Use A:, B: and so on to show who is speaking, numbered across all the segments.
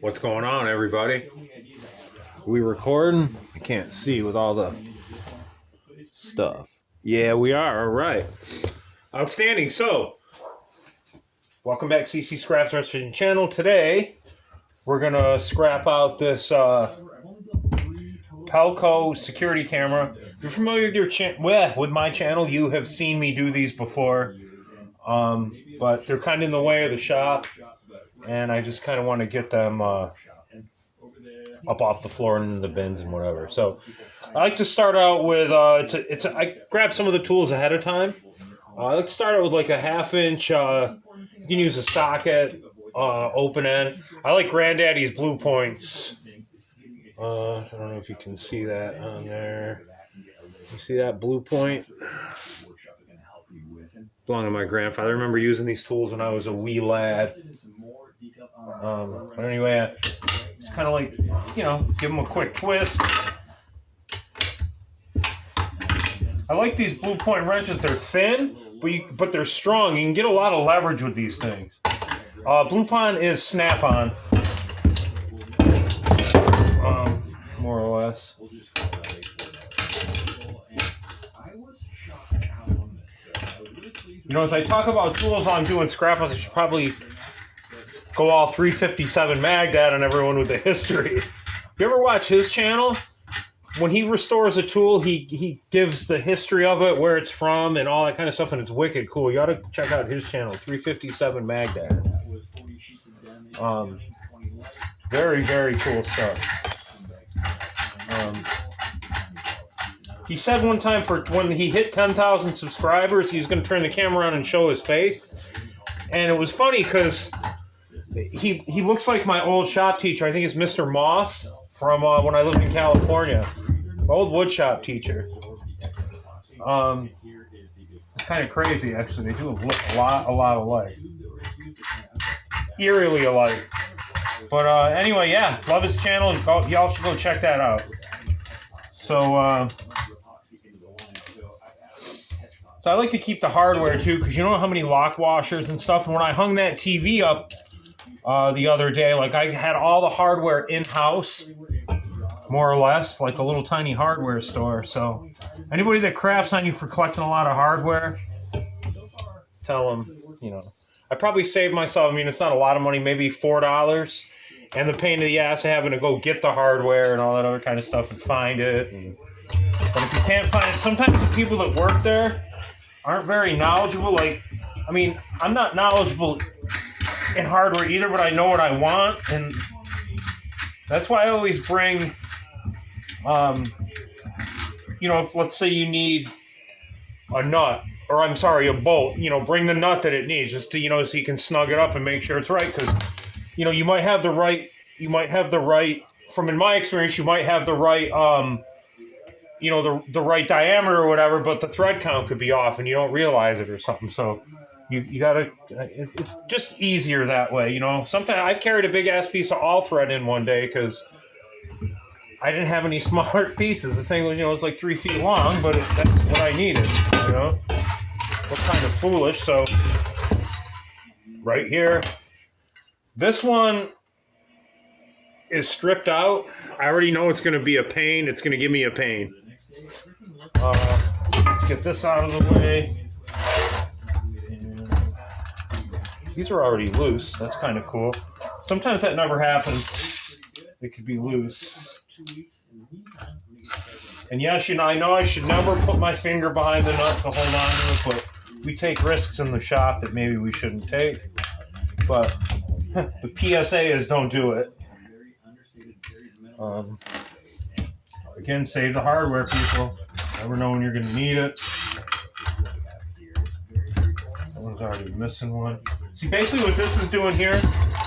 A: What's going on, everybody? We recording? I can't see with all the stuff. Yeah, we are. All right. Outstanding. So, welcome back to Ccscraps Wrestling Channel. Today, we're going to scrap out this Pelco security camera. If you're familiar with with my channel, you have seen me do these before. But they're kind of in the way of the shop, and I just kind of want to get them up off the floor and in the bins and whatever. So I like to start out with I grab some of the tools ahead of time. I like to start out with like a 1/2 inch. You can use a socket, open end. I like Granddaddy's Blue Points. I don't know if you can see that on there. You see that Blue Point? Belonged to my grandfather. I remember using these tools when I was a wee lad. But anyway, it's kind of like, you know, give them a quick twist. I like these Blue Point wrenches. They're thin, but they're strong. You can get a lot of leverage with these things. Blue Point is snap-on, more or less. You know, as I talk about tools I'm doing scrap-outs, I should probably go all 357 Magdad on everyone with the history. You ever watch his channel? When he restores a tool, he gives the history of it, where it's from, and all that kind of stuff, and it's wicked cool. You ought to check out his channel, 357 Magdad. Very, very cool stuff. He said one time when he hit 10,000 subscribers, he was going to turn the camera on and show his face. And it was funny because he looks like my old shop teacher. I think it's Mr. Moss from when I lived in California. My old wood shop teacher. It's kind of crazy, actually. They do look a lot alike. Eerily alike. But anyway, yeah, love his channel. Y'all should go check that out. So I like to keep the hardware too, because you know how many lock washers and stuff. And when I hung that TV up the other day, like I had all the hardware in-house, more or less, like a little tiny hardware store. So anybody that craps on you for collecting a lot of hardware, tell them, you know, I probably saved myself. I mean, it's not a lot of money, maybe $4, and the pain in the ass of having to go get the hardware and all that other kind of stuff and find it. But if you can't find it, sometimes the people that work there aren't very knowledgeable. Like, I mean, I'm not knowledgeable in hardware either, but I know what I want, and that's why I always bring, you know, if let's say you need a nut, or I'm sorry, a bolt, you know, bring the nut that it needs, just to, you know, so you can snug it up and make sure it's right, because, you know, you might have the right, from in my experience, you might have the right, you know, the right diameter or whatever, but the thread count could be off and you don't realize it or something. So you gotta, it's just easier that way, you know. Sometimes I carried a big ass piece of all thread in one day because I didn't have any smaller pieces. The thing was, you know, it was like 3 feet long, but that's what I needed, you know. What kind of foolish. So right here, this one is stripped out. I already know it's going to be a pain. It's going to give me a pain. Let's get this out of the way. These are already loose. That's kind of cool. Sometimes that never happens. It could be loose. And yes, you know, I know I should never put my finger behind the nut to hold on to it, but we take risks in the shop that maybe we shouldn't take. But the PSA is don't do it. Again, save the hardware, people. Never know when you're going to need it. That one's already missing one. See, basically what this is doing here,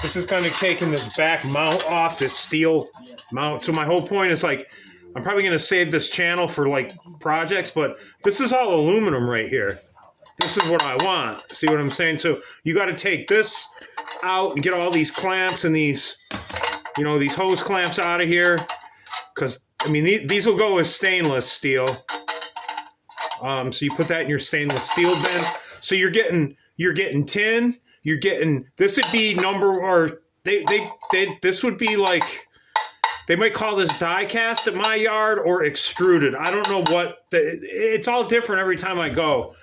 A: this is kind of taking this back mount off, this steel mount. So my whole point is, like, I'm probably going to save this channel for, like, projects, but this is all aluminum right here. This is what I want. See what I'm saying? So you got to take this out and get all these clamps and these, you know, these hose clamps out of here, because I mean these will go as stainless steel. So you put that in your stainless steel bin. So you're getting tin, you're getting, this would be this would be like, they might call this die cast at my yard or extruded. I don't know what, it's all different every time I go.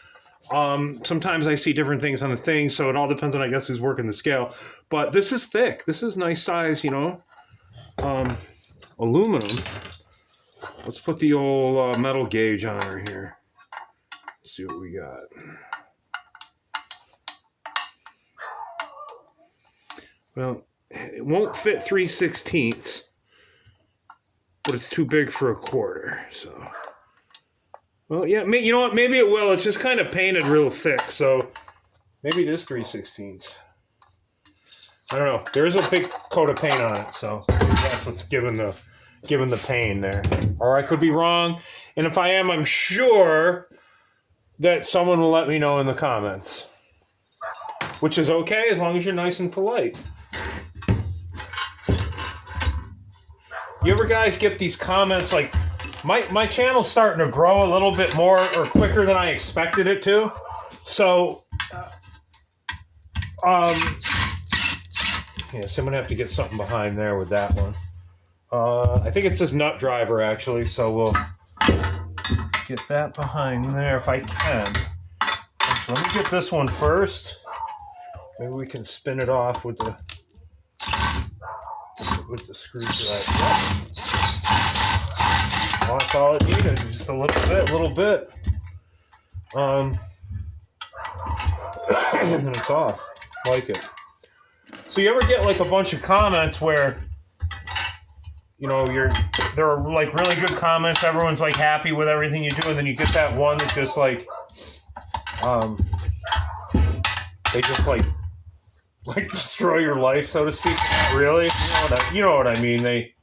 A: Sometimes I see different things on the thing, so it all depends on, I guess, who's working the scale. But this is thick. This is nice size, you know, aluminum. Let's put the old metal gauge on her here. Let's see what we got. Well, it won't fit 3/16, but it's too big for a quarter, so. Well, yeah, you know what? Maybe it will. It's just kind of painted real thick, so maybe it is 3/16. I don't know. There is a big coat of paint on it, so that's what's giving the pain there. Or I could be wrong, and if I am, I'm sure that someone will let me know in the comments, which is okay as long as you're nice and polite. You ever guys get these comments like, my channel's starting to grow a little bit more or quicker than I expected it to. So, yeah, so I'm going to have to get something behind there with that one. I think it says nut driver, actually, so we'll get that behind there if I can. So let me get this one first. Maybe we can spin it off with the screwdriver. Well, that's all it needed, just a little bit. And then it's off. Like it. So you ever get like a bunch of comments where, you know, there are like really good comments, everyone's like happy with everything you do, and then you get that one that just like, they just like destroy your life, so to speak. Really? You know what I mean. They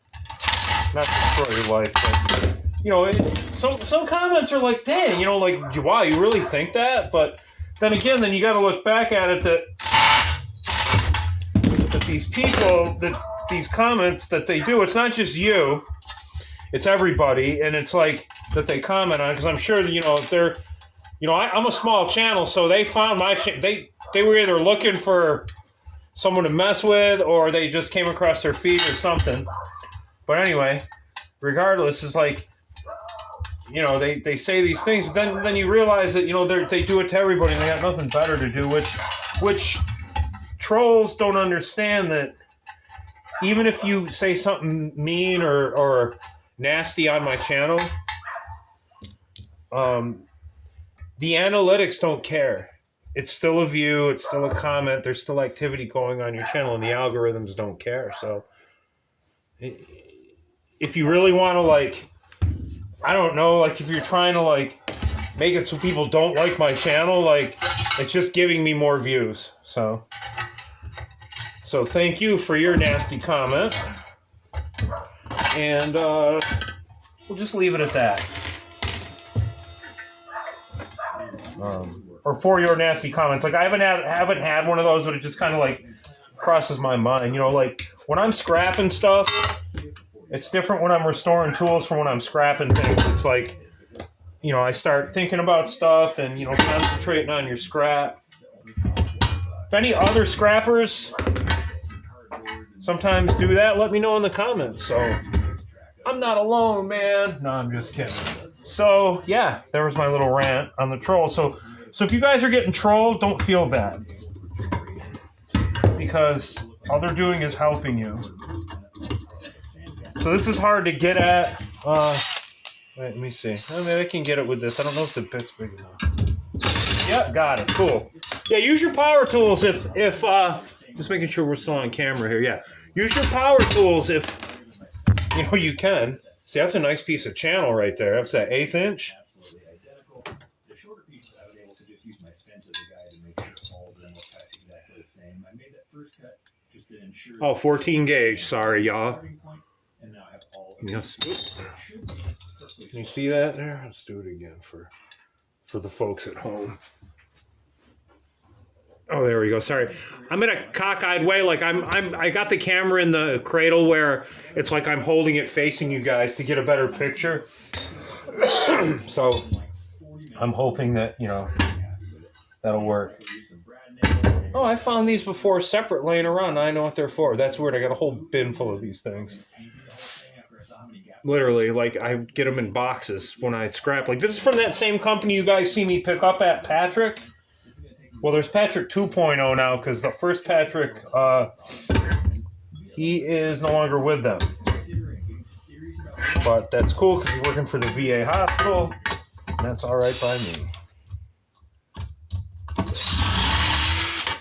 A: not destroy your life, but you know, some comments are like, dang, you know, like, wow, you really think that? But then again, then you got to look back at it that these people, that these comments that they do, it's not just you, it's everybody, and it's like that they comment on, because I'm sure that, you know, if they're, you know, I'm a small channel, so they found my they were either looking for someone to mess with, or they just came across their feed or something. But anyway, regardless, it's like, you know, they say these things, but then you realize that, you know, they do it to everybody, and they got nothing better to do, which trolls don't understand that even if you say something mean or nasty on my channel, the analytics don't care. It's still a view, it's still a comment, there's still activity going on your channel, and the algorithms don't care. So if you really want to, like, I don't know, like if you're trying to like make it so people don't like my channel, like it's just giving me more views. So thank you for your nasty comment. And we'll just leave it at that. Or for your nasty comments. Like I haven't had one of those, but it just kind of like crosses my mind. You know, like when I'm scrapping stuff, it's different when I'm restoring tools from when I'm scrapping things. It's like, you know, I start thinking about stuff and, you know, concentrating on your scrap. If any other scrappers sometimes do that, let me know in the comments. So I'm not alone, man. No, I'm just kidding. So yeah, there was my little rant on the troll. So if you guys are getting trolled, don't feel bad, because all they're doing is helping you. So this is hard to get at. Wait, let me see. Maybe I can get it with this. I don't know if the bit's big enough. Yeah, got it. Cool. Yeah, use your power tools if just making sure we're still on camera here. Yeah, use your power tools if you know you can. See, that's a nice piece of channel right there. That's that 1/8 inch. Oh, 14 gauge. Sorry, y'all. Yes. Can you see that there? Let's do it again for the folks at home. Oh, there we go. Sorry, I'm in a cockeyed way. Like I got the camera in the cradle where it's like I'm holding it facing you guys to get a better picture. So I'm hoping that, you know, that'll work. Oh, I found these before separate laying around. I know what they're for. That's weird. I got a whole bin full of these things. Literally, like, I get them in boxes when I scrap. Like, this is from that same company you guys see me pick up at, Patrick. Well, there's Patrick 2.0 now, because the first Patrick, he is no longer with them. But that's cool, because he's working for the VA hospital. And that's all right by me.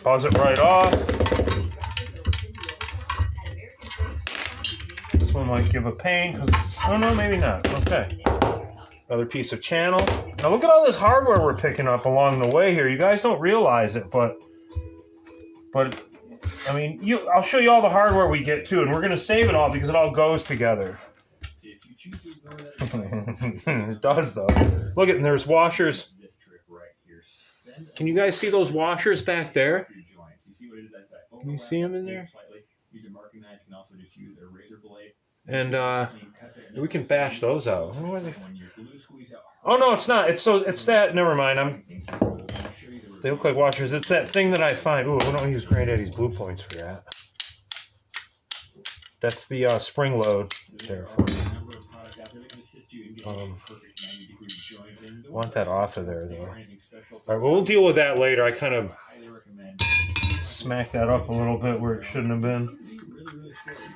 A: Pause it right off. This one might give a pain because it's... Oh, no, maybe not. Okay. Another piece of channel. Now, look at all this hardware we're picking up along the way here. You guys don't realize it, but I mean, I'll show you all the hardware we get, too, and we're going to save it all because it all goes together. It does, though. Look at, and there's washers. Can you guys see those washers back there? Can you see them in there? And we can bash those out. Oh no, it's not. It's that. Never mind. They look like washers. It's that thing that I find. Ooh, I don't use Granddaddy's Blue Points for that. That's the spring load there for you. Want that off of there, though. All right, well, we'll deal with that later. I kind of smacked that up a little bit where it shouldn't have been.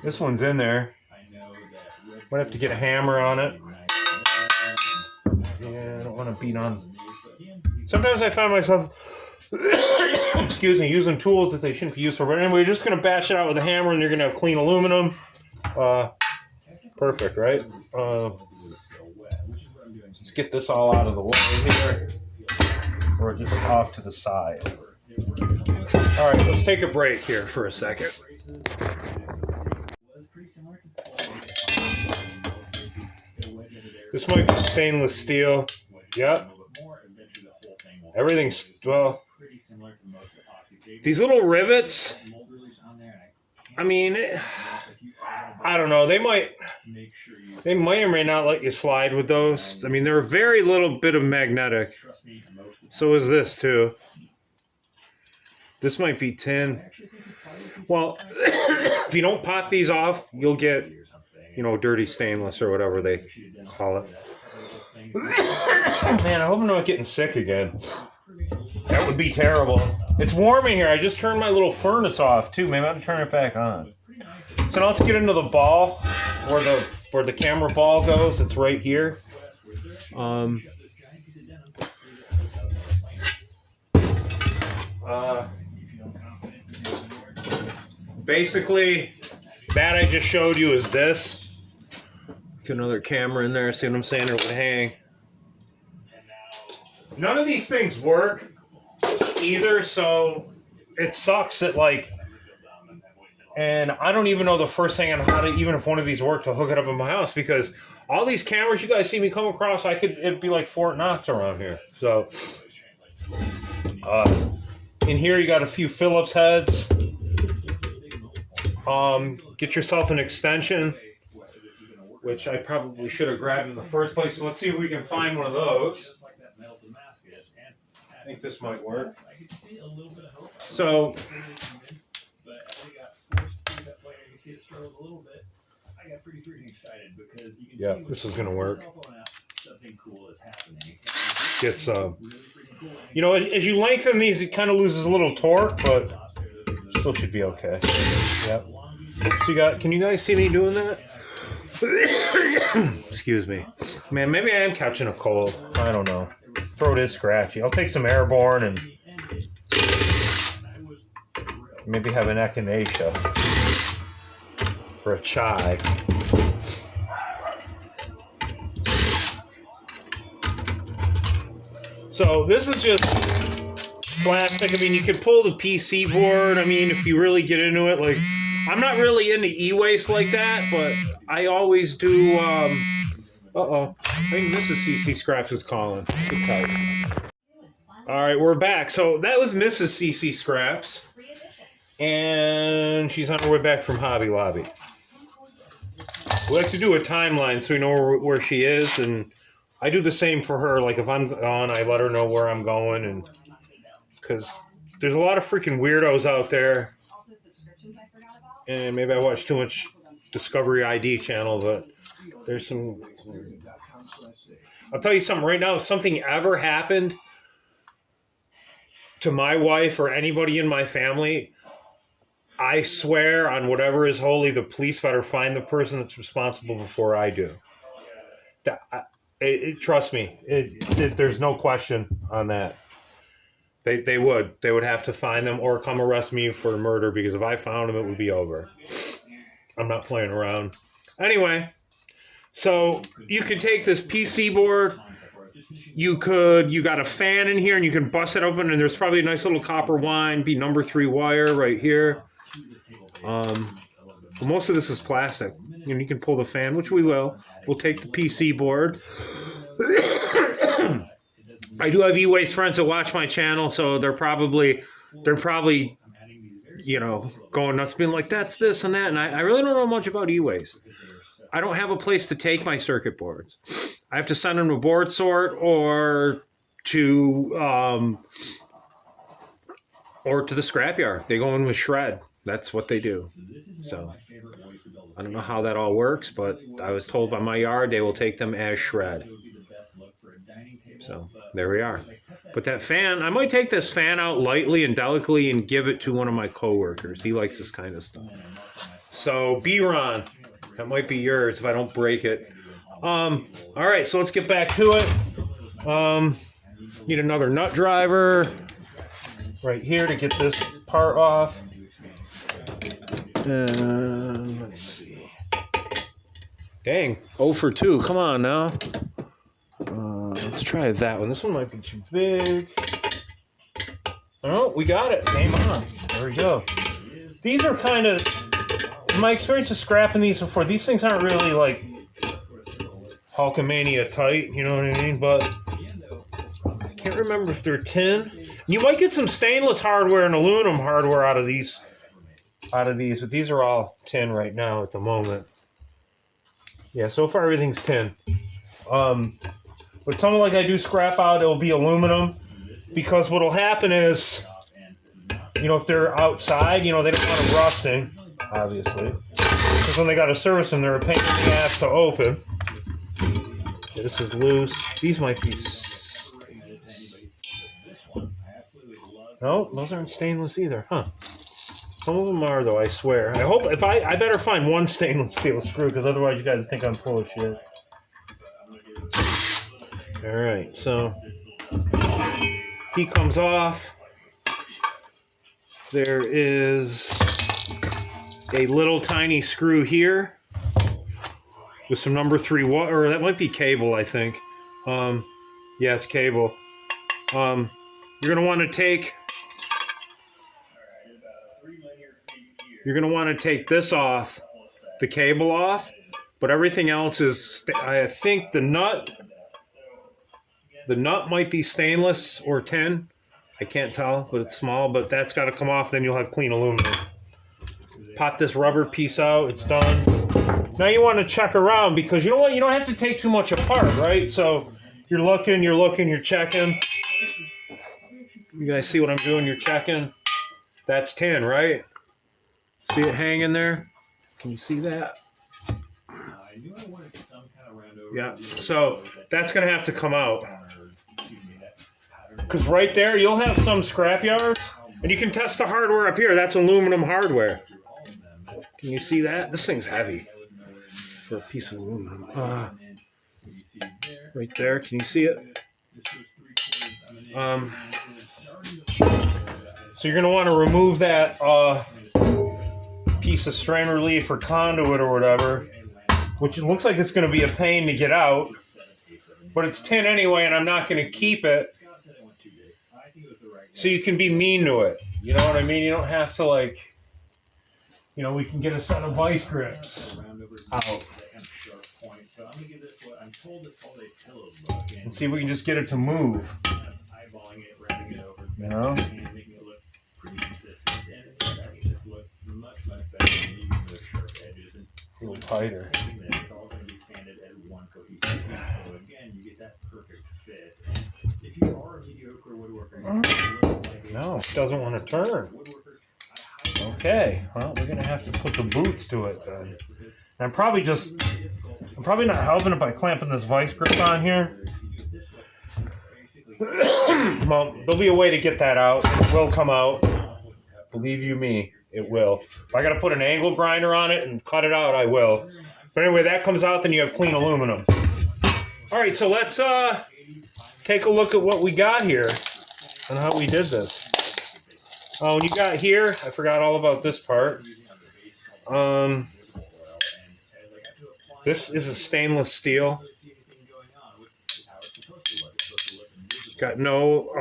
A: This one's in there. Might have to get a hammer on it. Yeah, I don't want to beat on. Sometimes I find myself, excuse me, using tools that they shouldn't be used for. But anyway, we're just going to bash it out with a hammer, and you're going to have clean aluminum. Perfect, right? Let's get this all out of the way here. Or just off to the side. All right, let's take a break here for a second. This might be stainless steel. Yep. Everything's, well, these little rivets, I mean, I don't know. They might or may not let you slide with those. I mean, they're a very little bit of magnetic. So is this too. This might be tin. Well, if you don't pop these off, you'll get, you know, dirty stainless or whatever they call it. Man, I hope I'm not getting sick again. That would be terrible. It's warm in here. I just turned my little furnace off too. Maybe I have to turn it back on. So now let's get into the ball, where the camera ball goes. It's right here. Basically, that I just showed you is this. Get another camera in there. See what I'm saying? It would hang. None of these things work either, so it sucks that, like, and I don't even know the first thing on how to, even if one of these worked, to hook it up in my house, because all these cameras you guys see me come across, it'd be like Fort Knox around here. So, in here you got a few Phillips heads. Get yourself an extension, which I probably should have grabbed in the first place. So let's see if we can find one of those. I think this might work. So, yeah, this is going to work. Gets, you know, as you lengthen these, it kind of loses a little torque, but still should be okay. Yep. So can you guys see me doing that? Excuse me. Man, maybe I am catching a cold. I don't know. Throat is scratchy. I'll take some Airborne and maybe have an echinacea or a chai. So this is just plastic. I mean, you can pull the PC board. I mean, if you really get into it, like, I'm not really into e-waste like that, but I always do, uh-oh. I think Mrs. Ccscraps is calling. All right, we're back. So that was Mrs. Ccscraps, and she's on her way back from Hobby Lobby. We like to do a timeline so we know where she is, and I do the same for her. Like, if I'm gone, I let her know where I'm going, and because there's a lot of freaking weirdos out there. And maybe I watch too much Discovery ID channel, but there's some... I'll tell you something right now. If something ever happened to my wife or anybody in my family, I swear on whatever is holy, the police better find the person that's responsible before I do. Trust me, there's no question on that. They would have to find them or come arrest me for murder, because if I found them, it would be over. I'm not playing around. Anyway, so you could take this PC board. You got a fan in here, and you can bust it open, and there's probably a nice little copper line, be number 3 wire right here. Most of this is plastic. And you can pull the fan, which we will. We'll take the PC board. I do have e-waste friends that watch my channel, so they're probably going nuts, being like, that's this and that. And I really don't know much about e-waste. I don't have a place to take my circuit boards. I have to send them to board sort or to the scrapyard. They go in with shred. That's what they do. So I don't know how that all works, but I was told by my yard they will take them as shred. So there we are. But that fan, I might take this fan out lightly and delicately and give it to one of my coworkers. He likes this kind of stuff. So B-Ron, that might be yours if I don't break it. All right, so let's get back to it. Need another nut driver right here to get this part off. Let's see. Dang, 0 for 2. Come on now. Let's try that one. This one might be too big. Oh, we got it. Game on. There we go. These are kind of... My experience of scrapping these before, these things aren't really like Hulkamania tight, you know what I mean? But I can't remember if they're tin. You might get some stainless hardware and aluminum hardware out of these, but these are all tin right now at the moment. Yeah, so far everything's tin. But something like I do scrap out, it'll be aluminum, because what'll happen is, if they're outside, they don't want them rusting, obviously. Because when they got to service them, they're a pain in the ass to open. Okay, this is loose. These might be... No, those aren't stainless either, huh? Some of them are, though, I swear. I better find one stainless steel screw, because otherwise you guys think I'm full of shit. Alright, so he comes off. There is a little tiny screw here with some number 3 or that might be cable, I think. Yeah, it's cable. You're going to want to take this off, the cable off, but everything else is, I think the nut might be stainless or tin. I can't tell, but it's small, but that's got to come off, then you'll have clean aluminum. Pop this rubber piece out, it's done. Now you want to check around, because you know what, you don't have to take too much apart, right? So you're looking, you're checking. You guys see what I'm doing? You're checking. That's tin, right? See it hanging there? Can you see that? Yeah, so that's going to have to come out. Because right there, you'll have some scrap yards, and you can test the hardware up here. That's aluminum hardware. Can you see that? This thing's heavy for a piece of aluminum. Right there, can you see it? So you're going to want to remove that piece of strain relief or conduit or whatever, which it looks like it's going to be a pain to get out, but it's tin anyway, and I'm not going to keep it. So you can be mean to it. You know what I mean? You don't have to, like, we can get a set of vice grips out. And see if we can just get it to move. You know? A little tighter. No, it doesn't want to turn. Okay, well, we're gonna have to put the boots to it then. I'm probably not helping it by clamping this vice grip on here. Well, there'll be a way to get that out. It will come out. Believe you me, it will. If I gotta put an angle grinder on it and cut it out, I will. But anyway, that comes out, then you have clean aluminum. All right, so let's take a look at what we got here and how we did this. Oh, and you got here, I forgot all about this part. This is a stainless steel. Got no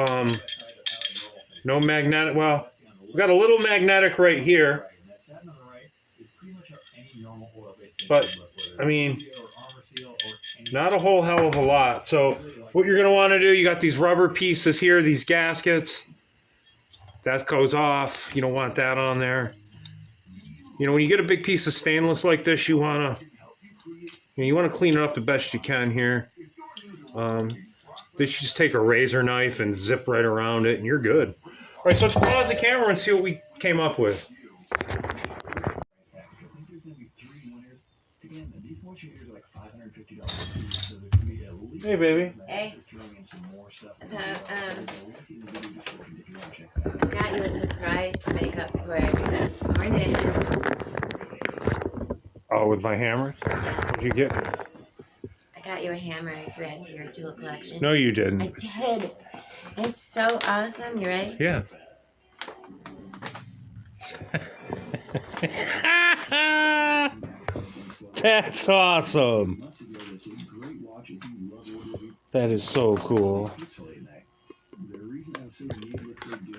A: magnetic. Well, we got a little magnetic right here, but I mean, not a whole hell of a lot. So what you're going to want to do, you got these rubber pieces here, these gaskets. That goes off. You don't want that on there. You know, when you get a big piece of stainless like this, you want to clean it up the best you can here. This, you just take a razor knife and zip right around it, and you're good. All right, so let's pause the camera and see what we came up with. Hey, baby.
B: Hey. So, I got you a surprise to make up for this morning.
A: Oh, with my hammer? What'd you get?
B: I got you a hammer to add to your tool collection.
A: No, you didn't.
B: I did. It's so awesome. You ready?
A: Yeah. That's awesome. That is so cool.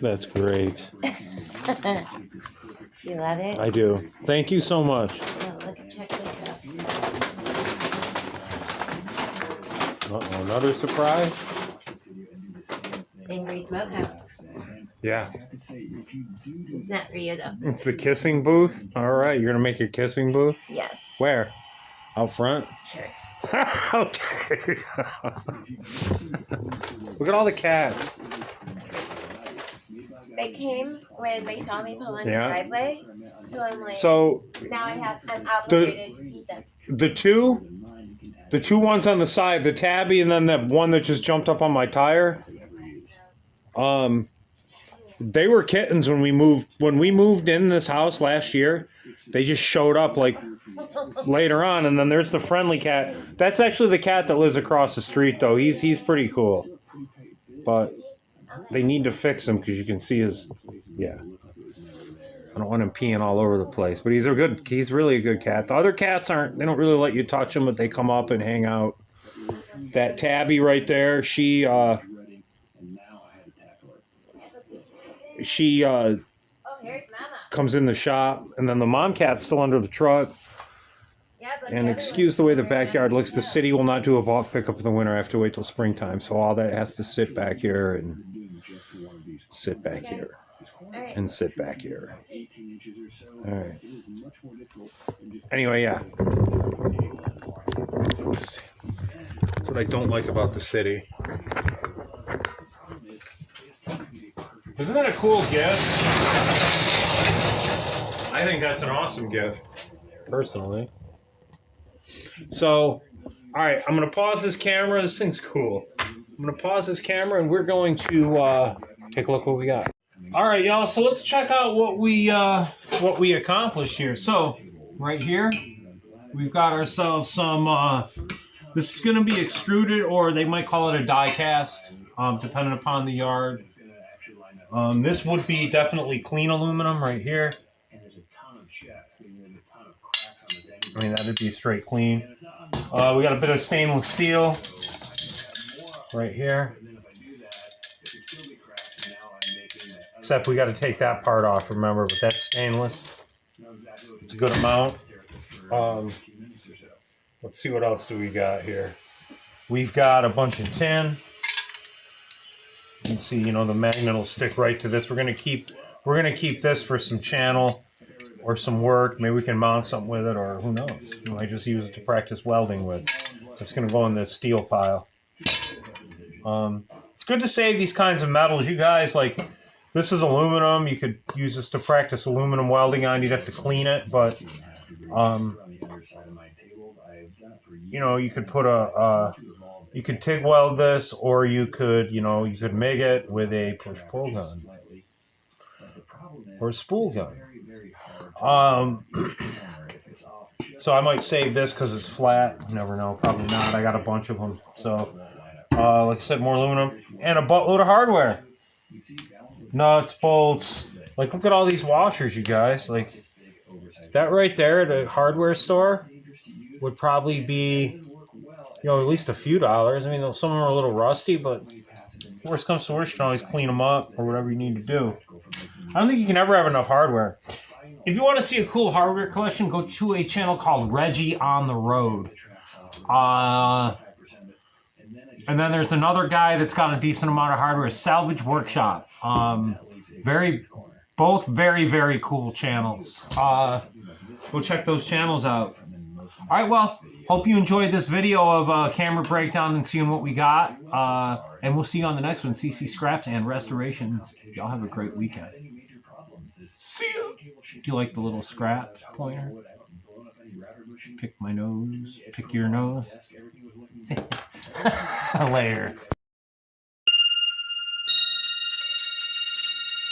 A: That's great.
B: You love it?
A: I do. Thank you so much.
B: Oh, look, check this out.
A: Uh-oh, another surprise?
B: Angry Smokehouse.
A: Yeah.
B: It's not for you, though.
A: It's the kissing booth? All right, you're going to make a kissing booth?
B: Yes.
A: Where? Out front?
B: Sure.
A: Okay. Look at all the cats.
B: They came when they saw me pull in the driveway, so I'm like, now I'm obligated to feed them.
A: The two ones on the side, the tabby and then that one that just jumped up on my tire, they were kittens when we moved in this house last year. They just showed up like later on, and then there's the friendly cat. That's actually the cat that lives across the street, though. He's pretty cool, but they need to fix him because you can see his. Yeah, I don't want him peeing all over the place, but he's really a good cat. The other cats aren't. They don't really let you touch them, but they come up and hang out. That tabby right there, she comes in the shop, and then the mom cat's still under the truck. And excuse the way the backyard looks, the city will not do a bulk pickup in the winter. I have to wait till springtime, so all that has to sit back here and sit back here and sit back here. All right. Anyway, yeah. That's what I don't like about the city. Isn't that a cool gift? I think that's an awesome gift, personally. So, all right, I'm going to pause this camera. This thing's cool. I'm going to pause this camera, and we're going to take a look what we got. All right, y'all, so let's check out what we accomplished here. So, right here, we've got ourselves some, this is going to be extruded, or they might call it a die cast, depending upon the yard. This would be definitely clean aluminum right here. I mean, that would be straight clean. We got a bit of stainless steel right here. Except we got to take that part off, remember, but that's stainless. It's a good amount. Let's see what else do we got here. We've got a bunch of tin. You can see, you know, the magnet will stick right to this. We're gonna keep this for some channel or some work. Maybe we can mount something with it, or who knows? We might just use it to practice welding with. It's going to go in the steel pile. It's good to save these kinds of metals. You guys, like, this is aluminum. You could use this to practice aluminum welding on. You'd have to clean it, but, you know, you could put you could TIG weld this, or you could, you know, you could MIG it with a push-pull gun. Or a spool gun. So I might save this because it's flat. You never know. Probably not. I got a bunch of them. So, like I said, more aluminum. And a buttload of hardware. Nuts, bolts. Like, look at all these washers, you guys. Like, that right there at a hardware store would probably be, you know, at least a few dollars. I mean, some of them are a little rusty, but worst comes to worst, you can always clean them up or whatever you need to do. I don't think you can ever have enough hardware. If you want to see a cool hardware collection, go to a channel called Reggie on the Road. And then there's another guy that's got a decent amount of hardware, Salvage Workshop. Both very, very cool channels. Go check those channels out. All right, well, hope you enjoyed this video of camera breakdown and seeing what we got. And we'll see you on the next one, Ccscraps and Restorations. Y'all have a great weekend. See ya! Do you like the little scrap pointer? Pick my nose. Pick your nose. Later.